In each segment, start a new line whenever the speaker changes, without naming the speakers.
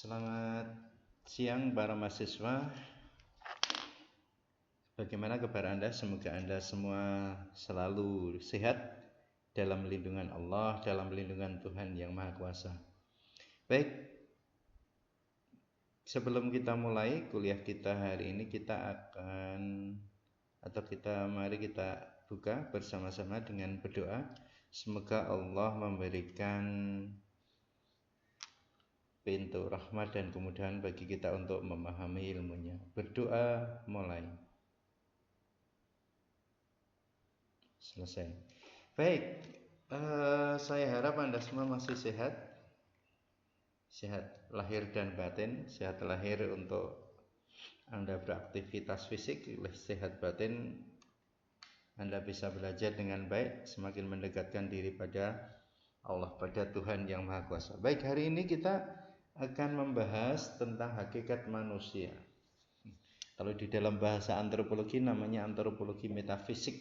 Selamat siang para mahasiswa. Bagaimana kabar Anda? Semoga Anda semua selalu sehat dalam lindungan Allah, dalam lindungan Tuhan Yang Maha Kuasa. Baik, sebelum kita mulai kuliah kita hari ini, mari kita buka bersama-sama dengan berdoa. Semoga Allah memberikan pintu rahmat dan kemudahan bagi kita untuk memahami ilmunya. Berdoa mulai. Selesai. Baik, saya harap Anda semua masih sehat. Sehat lahir dan batin. Sehat lahir untuk Anda beraktivitas fisik, sehat batin Anda bisa belajar dengan baik, semakin mendekatkan diri pada Allah, pada Tuhan Yang Maha Kuasa. Baik, hari ini kita akan membahas tentang hakikat manusia. Kalau di dalam bahasa antropologi namanya antropologi metafisik.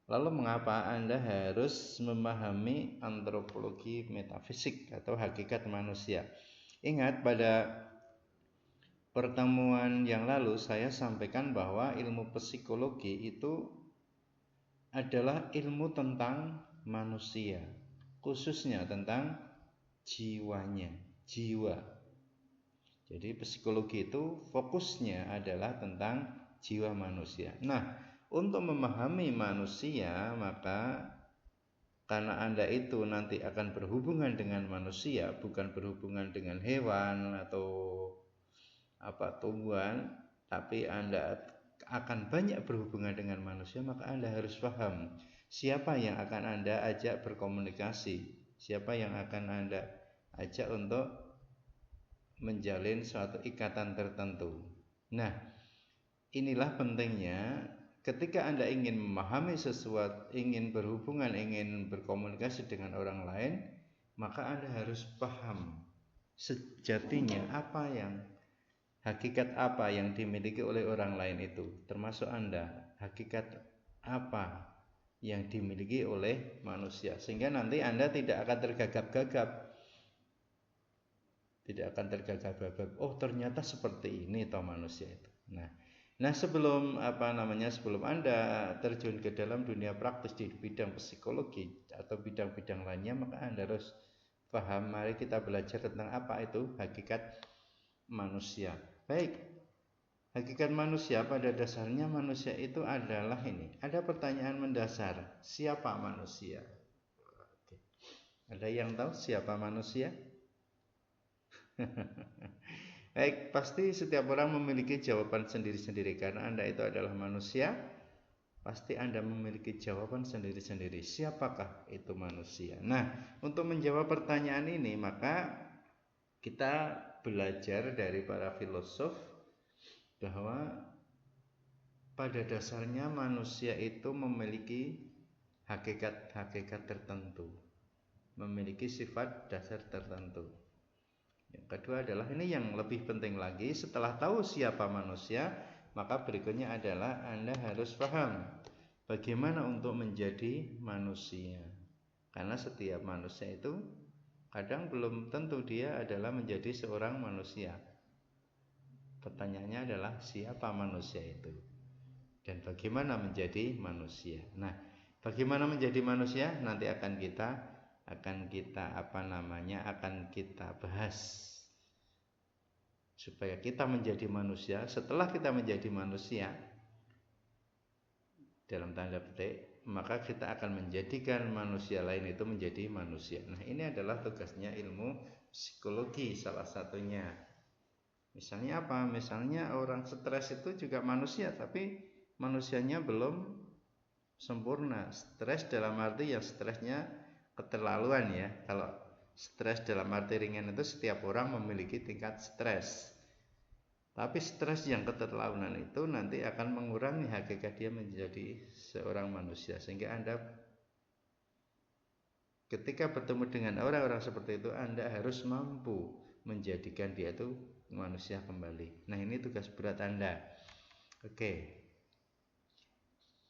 Lalu mengapa Anda harus memahami antropologi metafisik atau hakikat manusia? Ingat, pada pertemuan yang lalu saya sampaikan bahwa ilmu psikologi itu adalah ilmu tentang manusia, khususnya tentang jiwanya, jiwa. Jadi psikologi itu fokusnya adalah tentang jiwa manusia. Nah, untuk memahami manusia, maka karena Anda itu nanti akan berhubungan dengan manusia, bukan berhubungan dengan hewan atau tumbuhan, tapi Anda akan banyak berhubungan dengan manusia, maka Anda harus paham siapa yang akan Anda ajak berkomunikasi, siapa yang akan Anda ajak untuk menjalin suatu ikatan tertentu. Nah, inilah pentingnya ketika Anda ingin memahami sesuatu, ingin berhubungan, ingin berkomunikasi dengan orang lain, maka Anda harus paham sejatinya hakikat apa yang dimiliki oleh orang lain itu, termasuk Anda, hakikat apa yang dimiliki oleh manusia, sehingga nanti Anda tidak akan tergagap-gagap. Oh, ternyata seperti ini toh manusia itu. Nah, sebelum Anda terjun ke dalam dunia praktis di bidang psikologi atau bidang-bidang lainnya, maka Anda harus paham. Mari kita belajar tentang apa itu hakikat manusia. Baik, hakikat manusia pada dasarnya manusia itu adalah ini. Ada pertanyaan mendasar, siapa manusia? Oke. Ada yang tahu siapa manusia? Baik, pasti setiap orang memiliki jawaban sendiri-sendiri. Karena Anda itu adalah manusia, pasti Anda memiliki jawaban sendiri-sendiri. Siapakah itu manusia? Nah, untuk menjawab pertanyaan ini, maka kita belajar dari para filosof bahwa pada dasarnya manusia itu memiliki hakikat-hakikat tertentu, memiliki sifat dasar tertentu. Yang kedua adalah ini yang lebih penting lagi, setelah tahu siapa manusia, maka berikutnya adalah Anda harus paham bagaimana untuk menjadi manusia. Karena setiap manusia itu kadang belum tentu dia adalah menjadi seorang manusia. Pertanyaannya adalah siapa manusia itu dan bagaimana menjadi manusia. Nah, bagaimana menjadi manusia nanti akan kita bahas supaya kita menjadi manusia. Setelah kita menjadi manusia dalam tanda petik, maka kita akan menjadikan manusia lain itu menjadi manusia. Nah, ini adalah tugasnya ilmu psikologi salah satunya. Misalnya apa? Misalnya orang stres itu juga manusia, tapi manusianya belum sempurna. Stres dalam arti yang stresnya keterlaluan ya. Kalau stres dalam arti ringan itu setiap orang memiliki tingkat stres. Tapi stres yang keterlaluan itu nanti akan mengurangi hakikat dia menjadi seorang manusia. Sehingga Anda ketika bertemu dengan orang-orang seperti itu, Anda harus mampu menjadikan dia itu manusia kembali. Nah, ini tugas berat Anda. Oke.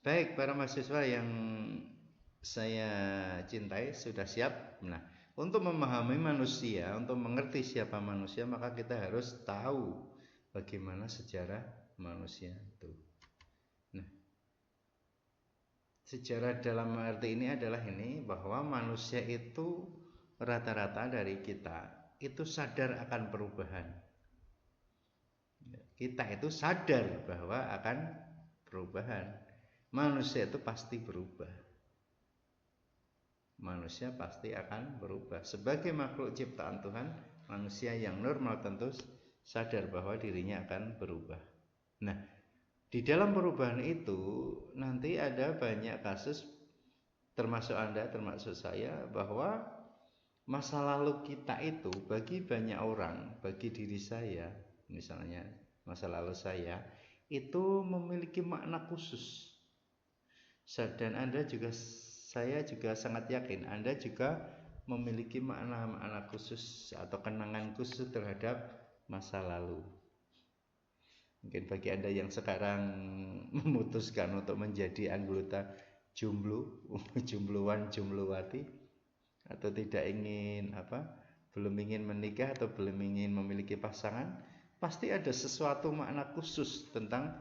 Baik, para mahasiswa yang saya cintai, sudah siap? Nah, Untuk memahami manusia, untuk mengerti siapa manusia, maka kita harus tahu bagaimana sejarah manusia itu. Nah, sejarah dalam arti ini adalah ini, bahwa manusia itu rata-rata dari kita itu sadar akan perubahan. Kita itu sadar bahwa akan perubahan. Manusia itu pasti berubah. Manusia pasti akan berubah. Sebagai makhluk ciptaan Tuhan, manusia yang normal tentu sadar bahwa dirinya akan berubah. Nah, di dalam perubahan itu nanti ada banyak kasus, termasuk Anda, termasuk saya, bahwa masa lalu kita itu bagi banyak orang, bagi diri saya, misalnya masa lalu saya itu memiliki makna khusus. Dan Anda juga, saya juga sangat yakin Anda juga memiliki makna-makna khusus atau kenangan khusus terhadap masa lalu. Mungkin bagi Anda yang sekarang memutuskan untuk menjadi anggota jomblo, jombloan, jomblowati, atau tidak ingin belum ingin menikah atau belum ingin memiliki pasangan, pasti ada sesuatu makna khusus tentang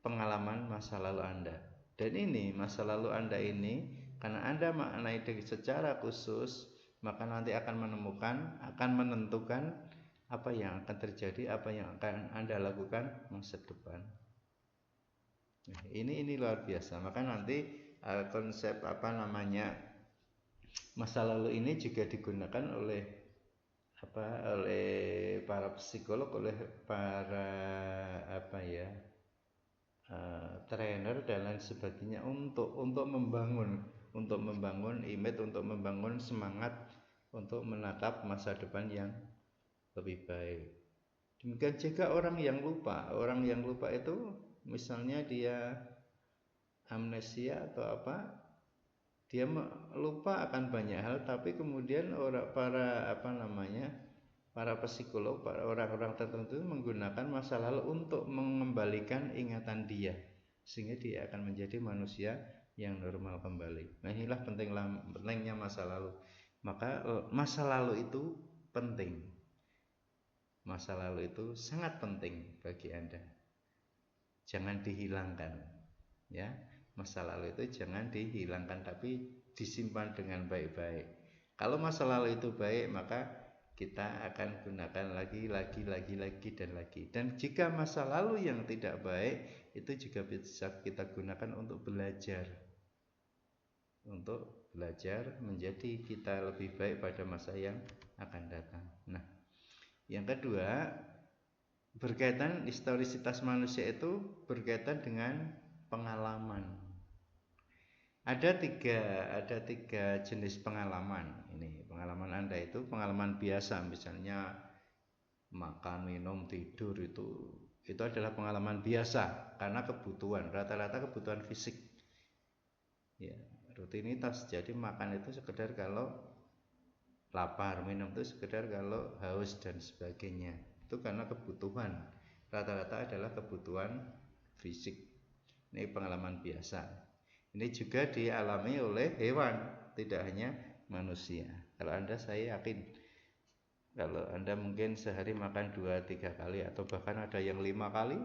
pengalaman masa lalu Anda. Dan ini masa lalu Anda ini, karena Anda maknai secara khusus, maka nanti akan menentukan apa yang akan terjadi, apa yang akan Anda lakukan masa depan. Nah, ini luar biasa. Maka nanti konsep masa lalu ini juga digunakan oleh para psikolog, oleh para trainer dan lain sebagainya untuk membangun image, untuk membangun semangat untuk menatap masa depan yang lebih baik. Demikian juga orang yang lupa itu, misalnya dia amnesia atau dia lupa akan banyak hal, tapi kemudian para psikolog, para orang-orang tertentu menggunakan masa lalu untuk mengembalikan ingatan dia, sehingga dia akan menjadi manusia yang normal kembali. Nah, inilah pentingnya masa lalu. Maka masa lalu itu penting. Masa lalu itu sangat penting bagi Anda. Jangan dihilangkan, ya. Masa lalu itu jangan dihilangkan, tapi disimpan dengan baik-baik. Kalau masa lalu itu baik, maka kita akan gunakan lagi dan lagi. Dan jika masa lalu yang tidak baik, itu juga bisa kita gunakan untuk belajar menjadi kita lebih baik pada masa yang akan datang. Nah, yang kedua, berkaitan historisitas manusia itu berkaitan dengan pengalaman. Ada tiga jenis pengalaman. Ini pengalaman Anda itu pengalaman biasa, misalnya makan, minum, tidur, itu adalah pengalaman biasa karena kebutuhan, rata-rata kebutuhan fisik. Ya, rutinitas. Jadi makan itu sekedar kalau lapar, minum itu sekedar kalau haus dan sebagainya. Itu karena kebutuhan. Rata-rata adalah kebutuhan fisik. Ini pengalaman biasa. Ini juga dialami oleh hewan, tidak hanya manusia. Kalau Anda, saya yakin, kalau Anda mungkin sehari makan 2-3 kali atau bahkan ada yang 5 kali,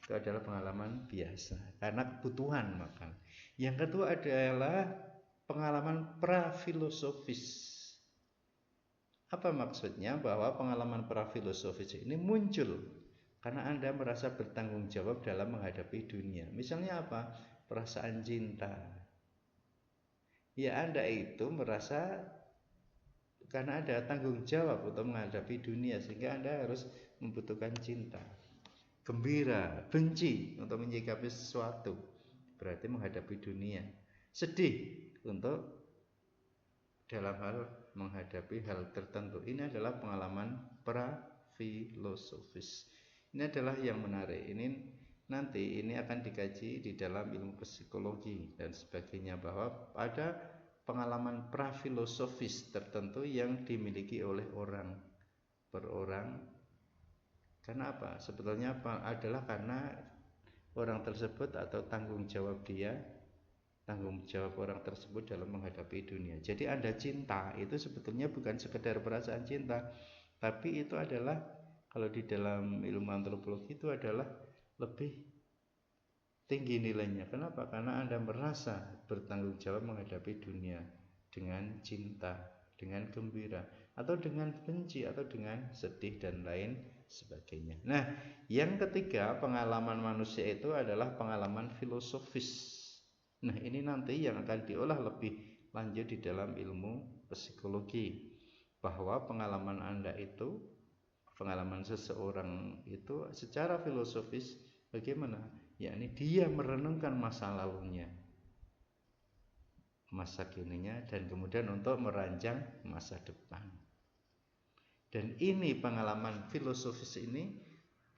itu adalah pengalaman biasa karena kebutuhan makan. Yang kedua adalah pengalaman prafilosofis. Apa maksudnya? Bahwa pengalaman prafilosofis ini muncul karena Anda merasa bertanggung jawab dalam menghadapi dunia. Misalnya apa? Perasaan cinta. Ya, Anda itu merasa karena ada tanggung jawab untuk menghadapi dunia, sehingga Anda harus membutuhkan cinta. Gembira, benci untuk menyikapi sesuatu, berarti menghadapi dunia. Sedih untuk dalam hal menghadapi hal tertentu. Ini adalah pengalaman prafilosofis. Ini adalah yang menarik. Nanti ini akan dikaji di dalam ilmu psikologi dan sebagainya, bahwa ada pengalaman prafilosofis tertentu yang dimiliki oleh orang per orang. Karena apa? Sebetulnya adalah karena orang tersebut atau tanggung jawab tanggung jawab orang tersebut dalam menghadapi dunia. Jadi Anda cinta itu sebetulnya bukan sekedar perasaan cinta, tapi itu adalah, kalau di dalam ilmu antropologi itu adalah lebih tinggi nilainya. Kenapa? Karena Anda merasa bertanggung jawab menghadapi dunia dengan cinta, dengan gembira, atau dengan benci, atau dengan sedih, dan lain sebagainya. Nah, yang ketiga, pengalaman manusia itu adalah pengalaman filosofis. Nah, ini nanti yang akan diolah lebih lanjut di dalam ilmu psikologi, bahwa pengalaman Anda itu, pengalaman seseorang itu secara filosofis bagaimana? Yakni dia merenungkan masa lalunya, masa kininya, dan kemudian untuk merancang masa depan. Dan ini pengalaman filosofis ini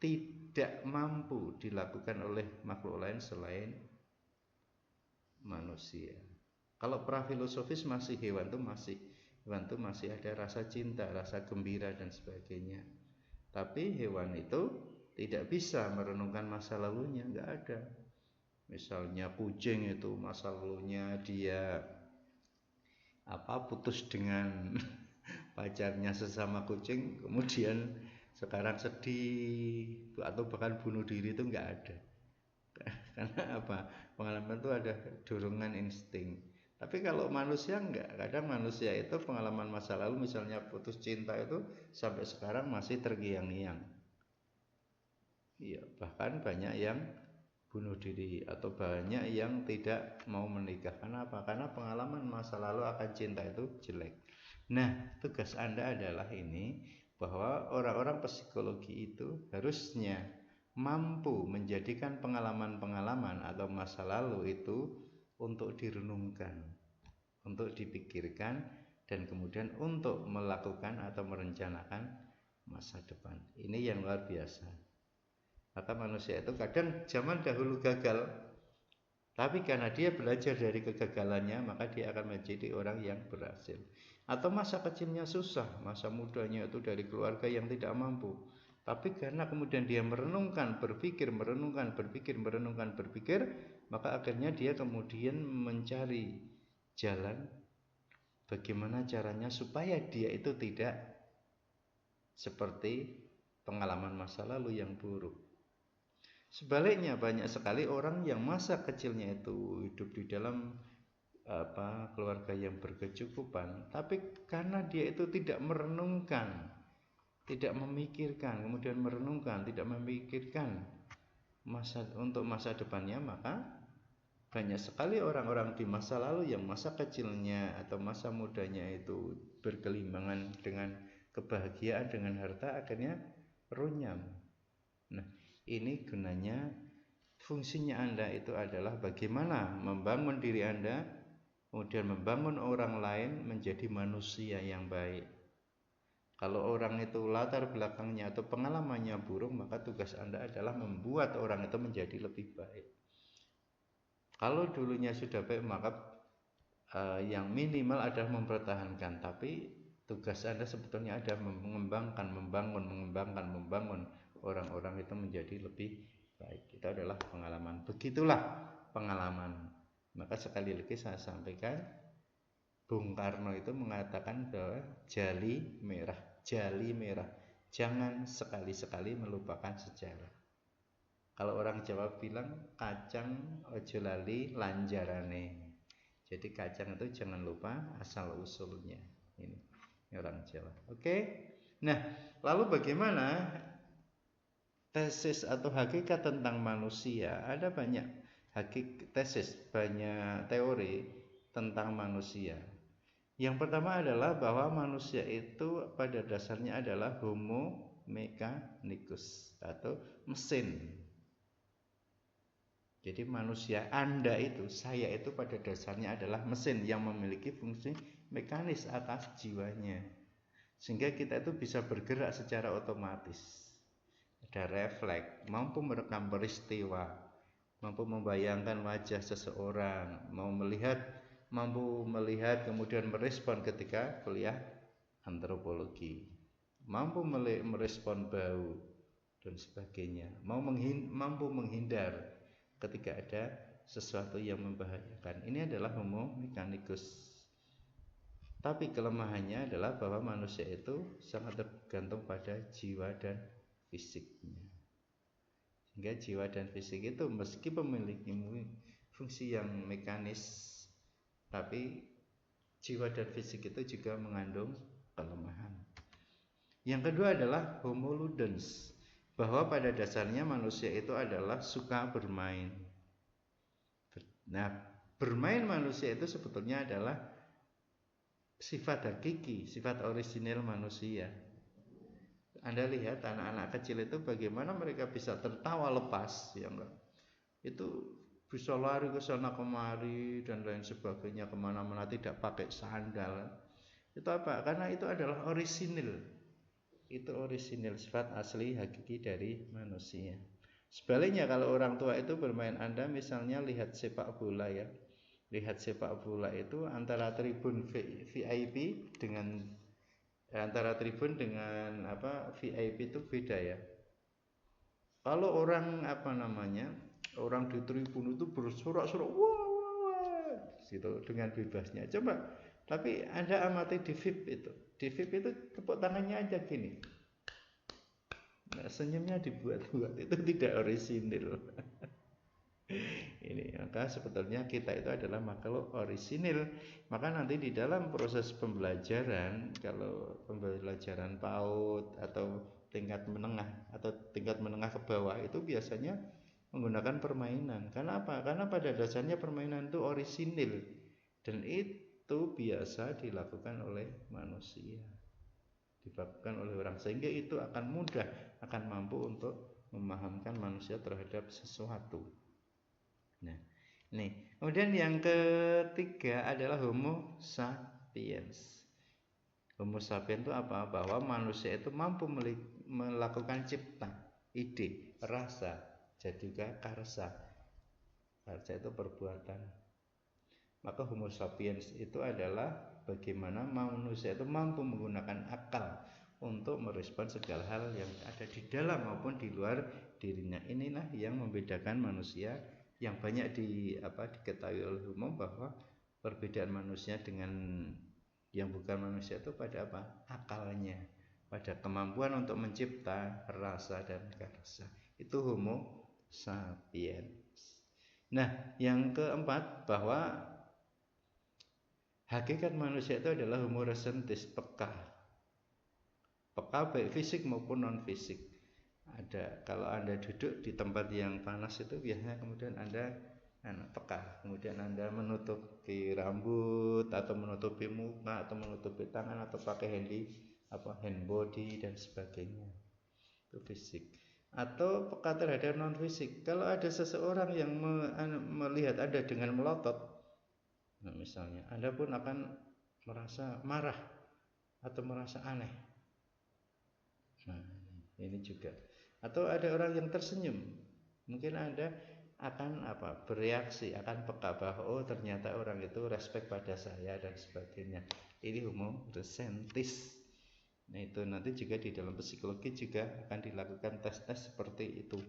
tidak mampu dilakukan oleh makhluk lain selain manusia. Kalau prafilosofis masih hewan tuh masih ada rasa cinta, rasa gembira, dan sebagainya. Tapi hewan itu tidak bisa merenungkan masa lalunya, nggak ada. Misalnya kucing itu masa lalunya dia putus dengan pacarnya sesama kucing, kemudian sekarang sedih atau bahkan bunuh diri, itu nggak ada. Karena apa? Pengalaman itu ada dorongan insting. Tapi kalau manusia enggak. Kadang manusia itu pengalaman masa lalu, misalnya putus cinta, itu sampai sekarang masih terngiang-ngiang. Iya, bahkan banyak yang bunuh diri, atau banyak yang tidak mau menikah. Karena apa? Karena pengalaman masa lalu akan cinta itu jelek. Nah, tugas Anda adalah ini, bahwa orang-orang psikologi itu harusnya mampu menjadikan pengalaman-pengalaman atau masa lalu itu untuk direnungkan, untuk dipikirkan, dan kemudian untuk melakukan atau merencanakan masa depan. Ini yang luar biasa. Maka manusia itu kadang zaman dahulu gagal, tapi karena dia belajar dari kegagalannya, maka dia akan menjadi orang yang berhasil. Atau masa kecilnya susah, masa mudanya itu dari keluarga yang tidak mampu, tapi karena kemudian dia merenungkan, berpikir, maka akhirnya dia kemudian mencari jalan bagaimana caranya supaya dia itu tidak seperti pengalaman masa lalu yang buruk. Sebaliknya, banyak sekali orang yang masa kecilnya itu hidup di dalam keluarga yang berkecukupan, tapi karena dia itu tidak merenungkan, tidak memikirkan, kemudian merenungkan, tidak memikirkan untuk masa depannya, maka banyak sekali orang-orang di masa lalu yang masa kecilnya atau masa mudanya itu bergelimbangan dengan kebahagiaan, dengan harta, akhirnya runyam. Nah, ini gunanya, fungsinya Anda itu adalah bagaimana membangun diri Anda, kemudian membangun orang lain menjadi manusia yang baik. Kalau orang itu latar belakangnya atau pengalamannya buruk, maka tugas Anda adalah membuat orang itu menjadi lebih baik. Kalau dulunya sudah baik, maka yang minimal adalah mempertahankan. Tapi tugas Anda sebetulnya ada mengembangkan, membangun orang-orang itu menjadi lebih baik. Itu adalah pengalaman. Begitulah pengalaman. Maka sekali lagi saya sampaikan, Bung Karno itu mengatakan bahwa jali merah, jangan sekali-sekali melupakan sejarah. Kalau orang Jawa bilang kacang ojo lali lanjarane. Jadi kacang itu jangan lupa asal usulnya. Ini orang Jawa. Oke. Nah, lalu bagaimana tesis atau hakikat tentang manusia? Ada banyak tesis, banyak teori tentang manusia. Yang pertama adalah bahwa manusia itu pada dasarnya adalah homo mechanicus atau mesin. Jadi manusia, Anda itu, saya itu pada dasarnya adalah mesin yang memiliki fungsi mekanis atas jiwanya. Sehingga kita itu bisa bergerak secara otomatis. Ada refleks, mampu merekam peristiwa, mampu membayangkan wajah seseorang, mampu melihat kemudian merespon ketika kuliah antropologi, mampu merespon bau dan sebagainya, mampu menghindar ketika ada sesuatu yang membahayakan. Ini adalah homo mechanicus. Tapi kelemahannya adalah bahwa manusia itu sangat tergantung pada jiwa dan fisiknya. Sehingga jiwa dan fisik itu meski memiliki fungsi yang mekanis, tapi jiwa dan fisik itu juga mengandung kelemahan. Yang kedua adalah homo ludens, bahwa pada dasarnya manusia itu adalah suka bermain. Nah, bermain manusia itu sebetulnya adalah sifat hakiki, sifat orisinil manusia. Anda lihat anak-anak kecil itu bagaimana mereka bisa tertawa lepas, ya enggak? Itu bisa lari ke sana kemari dan lain sebagainya, kemana-mana tidak pakai sandal. Itu apa? Karena itu adalah orisinil. Itu orisinil, sifat asli hakiki dari manusia. Sebaliknya kalau orang tua itu bermain, Anda misalnya lihat sepak bola ya. Lihat sepak bola itu antara tribun VIP dengan antara tribun dengan VIP itu beda ya. Kalau orang orang di tribun itu bersorak-sorak wah gitu dengan bebasnya. Coba, tapi Anda amati di VIP itu. Di VIP itu tepuk tangannya aja gini. Nah, senyumnya dibuat-buat, itu tidak orisinil. Ini maka sebetulnya kita itu adalah makhluk orisinil. Maka nanti di dalam proses pembelajaran, kalau pembelajaran PAUD atau tingkat menengah ke bawah itu biasanya menggunakan permainan. Karena apa? Karena pada dasarnya permainan itu orisinil dan itu biasa dilakukan oleh manusia, dilakukan oleh orang, sehingga itu akan mudah, akan mampu untuk memahamkan manusia terhadap sesuatu. Nah, nih. Kemudian yang ketiga adalah homo sapiens. Homo sapiens itu apa? Bahwa manusia itu mampu melakukan cipta, ide, rasa, dan juga karsa. Karsa itu perbuatan. Maka homo sapiens itu adalah bagaimana manusia itu mampu menggunakan akal untuk merespon segala hal yang ada di dalam maupun di luar dirinya. Inilah yang membedakan manusia, yang banyak diketahui oleh umum, bahwa perbedaan manusia dengan yang bukan manusia itu pada apa? Akalnya, pada kemampuan untuk mencipta rasa dan karsa. Itu homo sapiens. Nah, yang keempat, bahwa hakikat manusia itu adalah homo resentis, peka baik fisik maupun non fisik. Kalau Anda duduk di tempat yang panas itu biasanya kemudian Anda peka, kemudian Anda menutupi rambut atau menutupi muka atau menutupi tangan atau pakai hand body dan sebagainya. Itu fisik. Atau peka terhadap non fisik. Kalau ada seseorang yang melihat Anda dengan melotot, nah misalnya, Anda pun akan merasa marah atau merasa aneh. Nah, ini juga. Atau ada orang yang tersenyum, mungkin Anda akan bereaksi, akan peka bahwa oh ternyata orang itu respect pada saya dan sebagainya. Ini homo resentis. Nah, itu nanti juga di dalam psikologi juga akan dilakukan tes-tes seperti itu.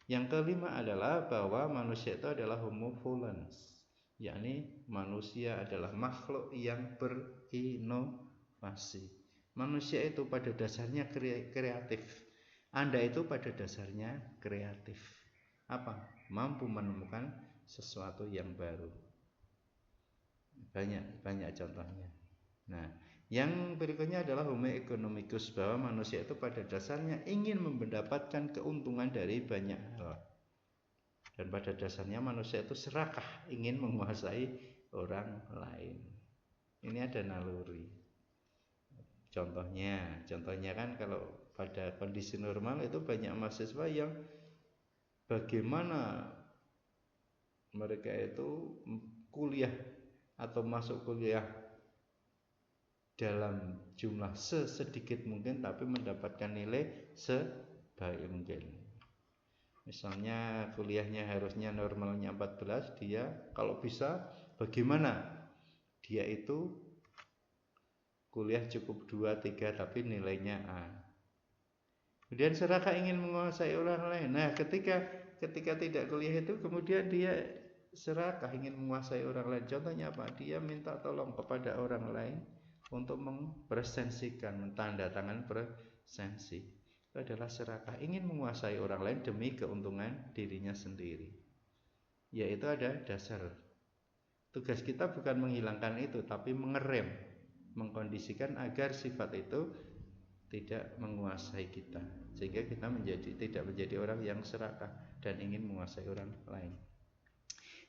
Yang kelima adalah bahwa manusia itu adalah homo volens, yakni manusia adalah makhluk yang berinovasi. Manusia itu pada dasarnya kreatif. Anda itu pada dasarnya kreatif. Apa? Mampu menemukan sesuatu yang baru. Banyak contohnya. Nah, yang berikutnya adalah homo economicus, bahwa manusia itu pada dasarnya ingin mendapatkan keuntungan dari banyak hal. Dan pada dasarnya manusia itu serakah, ingin menguasai orang lain. Ini ada naluri. Contohnya kan kalau pada kondisi normal itu banyak mahasiswa yang bagaimana mereka itu kuliah atau masuk kuliah dalam jumlah sedikit mungkin tapi mendapatkan nilai sebaik mungkin. Misalnya kuliahnya harusnya normalnya 14, dia kalau bisa bagaimana dia itu kuliah cukup 2, 3 tapi nilainya A. Kemudian serakah ingin menguasai orang lain. Nah, ketika tidak kuliah itu kemudian dia serakah, ingin menguasai orang lain. Contohnya apa? Dia minta tolong kepada orang lain untuk mempresensikan, menandatangan presensi. Itu adalah serakah, ingin menguasai orang lain demi keuntungan dirinya sendiri. Yaitu ada dasar. Tugas kita bukan menghilangkan itu, tapi mengerem, mengkondisikan agar sifat itu tidak menguasai kita, sehingga kita tidak menjadi orang yang serakah dan ingin menguasai orang lain.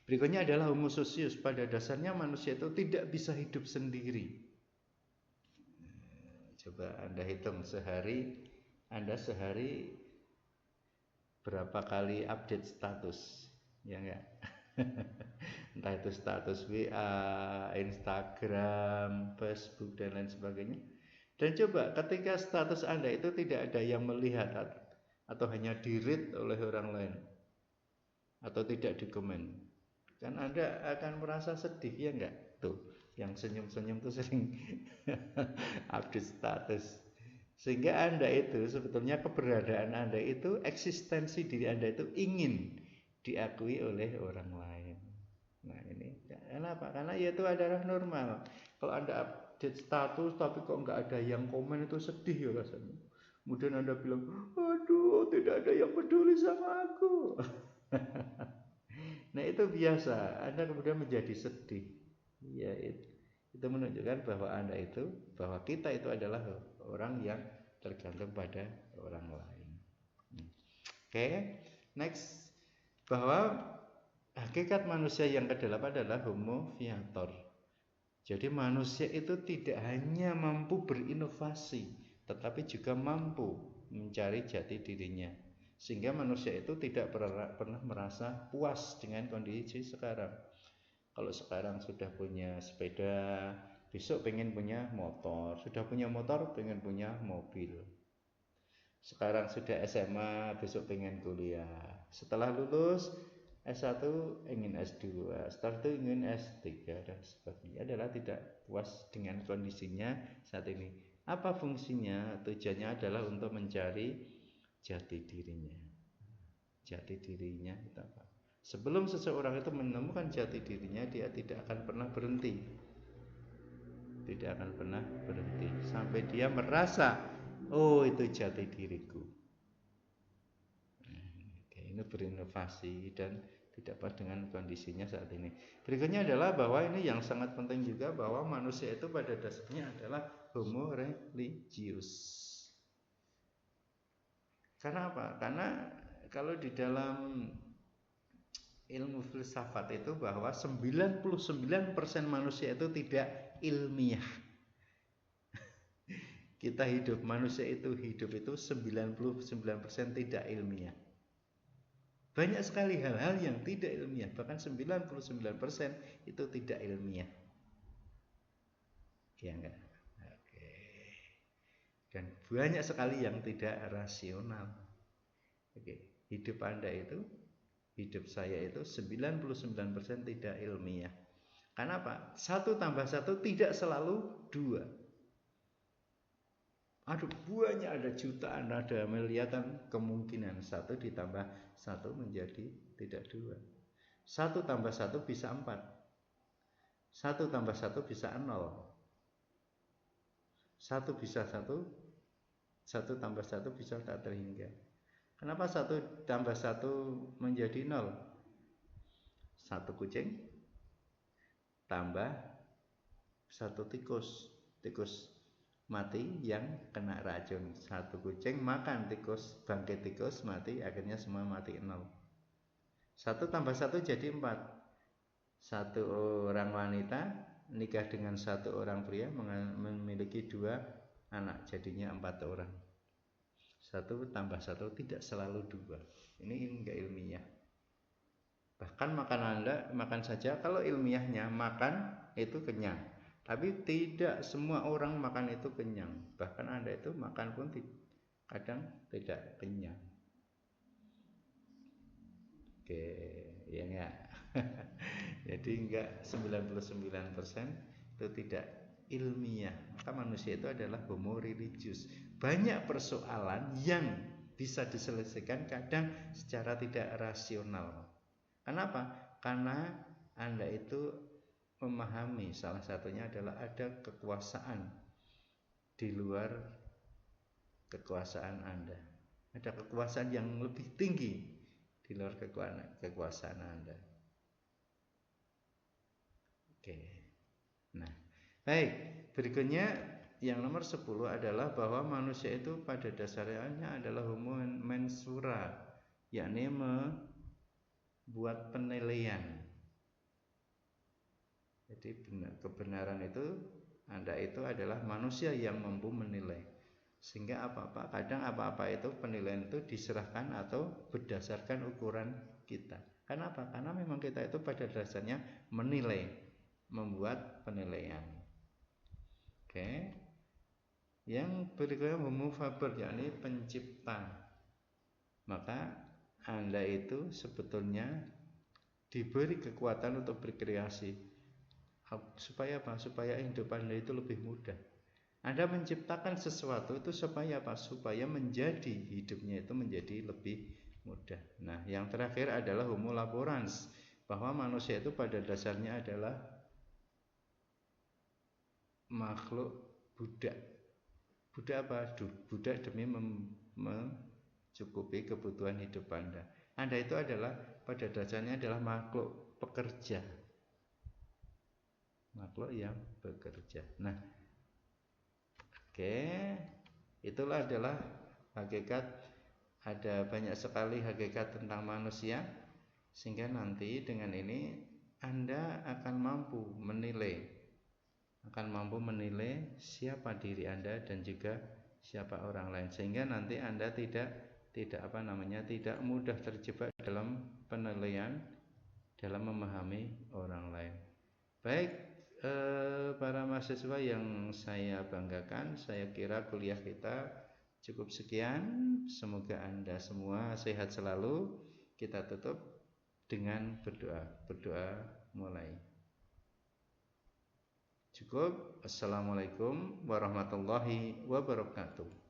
Berikutnya adalah homo socius. Pada dasarnya manusia itu tidak bisa hidup sendiri. Coba Anda hitung Anda sehari berapa kali update status, ya enggak? Entah itu status WA, Instagram, Facebook dan lain sebagainya. Dan coba ketika status Anda itu tidak ada yang melihat atau hanya di-read oleh orang lain atau tidak dikomen, kan Anda akan merasa sedih, ya enggak? Tuh, yang senyum-senyum tuh sering update status. Sehingga Anda itu sebetulnya keberadaan Anda itu, eksistensi diri Anda itu ingin diakui oleh orang lain. Nah ini kenapa? Karena itu adalah normal. Kalau Anda update status tapi kok nggak ada yang komen, itu sedih ya rasanya. Kemudian Anda bilang, aduh tidak ada yang peduli sama aku. Nah itu biasa, Anda kemudian menjadi sedih. Ya itu menunjukkan bahwa bahwa kita itu adalah orang yang tergantung pada orang lain. Oke, next, bahwa hakikat manusia yang ke-8 adalah homo viator. Jadi manusia itu tidak hanya mampu berinovasi, tetapi juga mampu mencari jati dirinya. Sehingga manusia itu tidak pernah merasa puas dengan kondisi sekarang. Kalau sekarang sudah punya sepeda, besok pengen punya motor. Sudah punya motor, pengen punya mobil. Sekarang sudah SMA, besok pengen kuliah. Setelah lulus S1 ingin S2, setelah itu ingin S3 dan sebagainya. Adalah tidak puas dengan kondisinya saat ini. Apa fungsinya? Tujuannya adalah untuk mencari jati dirinya. Jati dirinya itu apa? Sebelum seseorang itu menemukan jati dirinya, dia tidak akan pernah berhenti. Tidak akan pernah berhenti sampai dia merasa, oh itu jati diriku. Oke, ini berinovasi dan tidak pas dengan kondisinya saat ini. Berikutnya adalah bahwa ini yang sangat penting juga, bahwa manusia itu pada dasarnya adalah homo religius. Karena apa? Karena kalau di dalam ilmu filsafat itu bahwa 99% manusia itu tidak ilmiah. Kita hidup, manusia itu hidup itu 99% tidak ilmiah. Banyak sekali hal-hal yang tidak ilmiah, bahkan 99% itu tidak ilmiah. Ya enggak? Oke. Dan banyak sekali yang tidak rasional. Oke, hidup Anda itu, hidup saya itu 99% tidak ilmiah. Karena apa? 1 tambah 1 tidak selalu 2. Aduh, banyak, ada jutaan, ada miliaran kemungkinan 1 ditambah 1 menjadi tidak 2. 1 tambah 1 bisa 4. 1 tambah 1 bisa 0. 1 bisa 1, 1 tambah 1 bisa tak terhingga. Kenapa 1 tambah 1 menjadi 0? 1 kucing tambah 1 tikus. Tikus mati yang kena racun. 1 kucing makan tikus, bangkit tikus, mati, akhirnya semua mati 0. 1 tambah 1 jadi 4. 1 orang wanita nikah dengan 1 orang pria, memiliki 2 anak, jadinya 4 orang. 1 tambah 1 tidak selalu 2. Ini enggak ilmiah. Bahkan makan Anda, makan saja, kalau ilmiahnya makan itu kenyang. Tapi tidak semua orang makan itu kenyang. Bahkan Anda itu makan pun kadang tidak kenyang. Oke, ya enggak? Jadi enggak, 99% itu tidak ilmiah. Maka manusia itu adalah homo religius. Banyak persoalan yang bisa diselesaikan kadang secara tidak rasional. Kenapa? Karena Anda itu memahami salah satunya adalah ada kekuasaan di luar kekuasaan Anda. Ada kekuasaan yang lebih tinggi di luar kekuasaan Anda. Oke. Nah, baik. Berikutnya yang nomor 10 adalah bahwa manusia itu pada dasarnya adalah homo mensura, yakni membuat penilaian. Jadi kebenaran itu Anda itu adalah manusia yang mampu menilai. Sehingga kadang apa-apa itu penilaian itu diserahkan atau berdasarkan ukuran kita. Kenapa? Karena memang kita itu pada dasarnya menilai, membuat penilaian. Oke. Yang berikutnya homo faber, yakni pencipta. Maka Anda itu sebetulnya diberi kekuatan untuk berkreasi. Supaya apa? Supaya hidup Anda itu lebih mudah. Anda menciptakan sesuatu itu supaya apa? Supaya menjadi hidupnya itu menjadi lebih mudah. Nah, yang terakhir adalah homo laborans, bahwa manusia itu pada dasarnya adalah makhluk budak. Budak apa? Budak demi mencukupi kebutuhan hidup Anda. Anda itu adalah pada dasarnya adalah makhluk pekerja. Makhluk yang bekerja. Nah, oke, itulah adalah hakikat. Ada banyak sekali hakikat tentang manusia, sehingga nanti dengan ini Anda akan mampu menilai siapa diri Anda dan juga siapa orang lain, sehingga nanti Anda tidak mudah terjebak dalam penilaian dalam memahami orang lain. Baik, para mahasiswa yang saya banggakan, saya kira kuliah kita cukup sekian. Semoga Anda semua sehat selalu. Kita tutup dengan berdoa mulai. Cukup. Assalamualaikum warahmatullahi wabarakatuh.